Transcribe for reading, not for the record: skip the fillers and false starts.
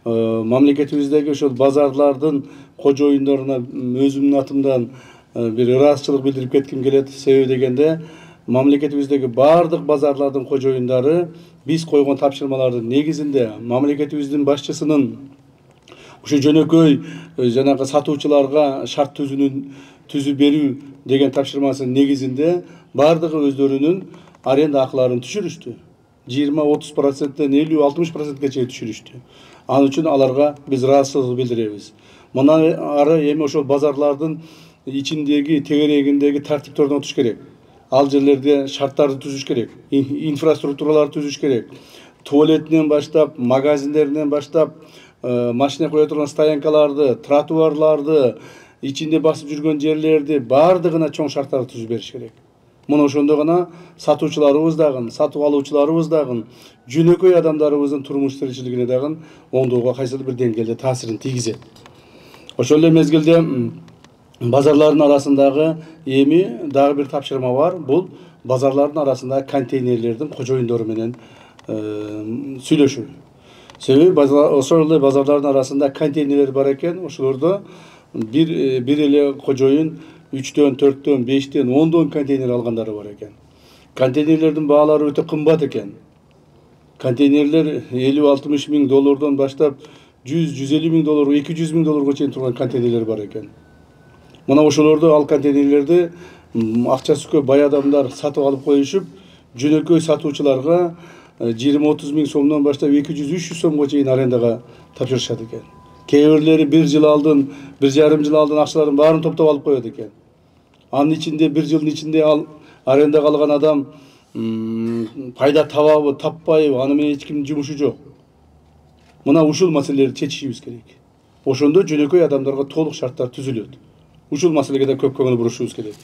мамлекетибиздеги ошол базарлардын кожоюндарына өзүмдүн атымдан бир ыраазычылык билдирип кетким келет. Себеби дегенде мамлекетибиздеги баардык базарлардын кожоюндары биз койгон тапшырмалардын негизинде мамлекетибиздин башчысынын ушу жөнөкөй жанагы сатуучуларга шарт түзүп берүү деген тапшырмасынын негизинде баардыгы өздөрүнүн аренда акыларын түшүрүштү. 20-30%, 50-60%ке чейин түшүрүштү. Анын үчүн аларга биз ыраазычылык билдиребиз. Мындан ары эми ошол базарлардын ичиндеги, тегерегиндеги тартиптерден отуш керек. Ал жерлерде шарттарды түзүш керек, инфраструктураларды түзүш керек. Туалетинен баштап, магазиндеринен баштап, машина кое турган стоянкаларды, тротуарларды, ичинде басып жүргөн жерлерди баардыгына чоң шарттарды түзүп бериш керек. Муну ошондо гана сатуучуларыбыз дагы, сатып алуучуларыбыз дагы, жөнөкөй адамдарыбыздын турмуш тиричилигине дагы оңдоого кайсыдыр бир деңгээлде таасирин тийгизет. Ошол эле мезгилде базарлардын арасындагы эми дагы бир тапшырма бар. Бул базарлардын арасында контейнерлердин кожоюндору менен сүйлөшүү. Себеби ошол эле базарлардын арасында контейнерлер бар экен. Ошолордо бир эле кожоюн 3-төн, 4-төн, 5-тен, 10-дон контейнер алгандары бар экен. Контейнерлердин баалары өтө кымбат экен. Контейнерлер 50-60 миң доллардан баштап 100-150 миң доллар, 200 миң долларга чейин турган контейнерлер бар экен. Мына ошолорду, ал контейнерлерди акчасы көп бай адамдар сатып алып коюшуп, жөнөкөй сатуучуларга 20-30 миң сомдон баштап 200-300 сомго чейин арендага тапшырышат экен. Кээ бирлери 1 жыл алдын, 1,5 жыл алдын акчаларын баарын топтоп алып коет экен. Анын ичинде 1 жылдын ичинде ал арендага алган адам пайда табабы, таппайбы, аны менен эч кимдин жумушу жок. Мына ушул маселелерди чечишибиз керек. Ошондо жөнөкөй адамдарга толук шарттар түзүлөт. Ушул маселеге да көп көңүл бурушубуз керек.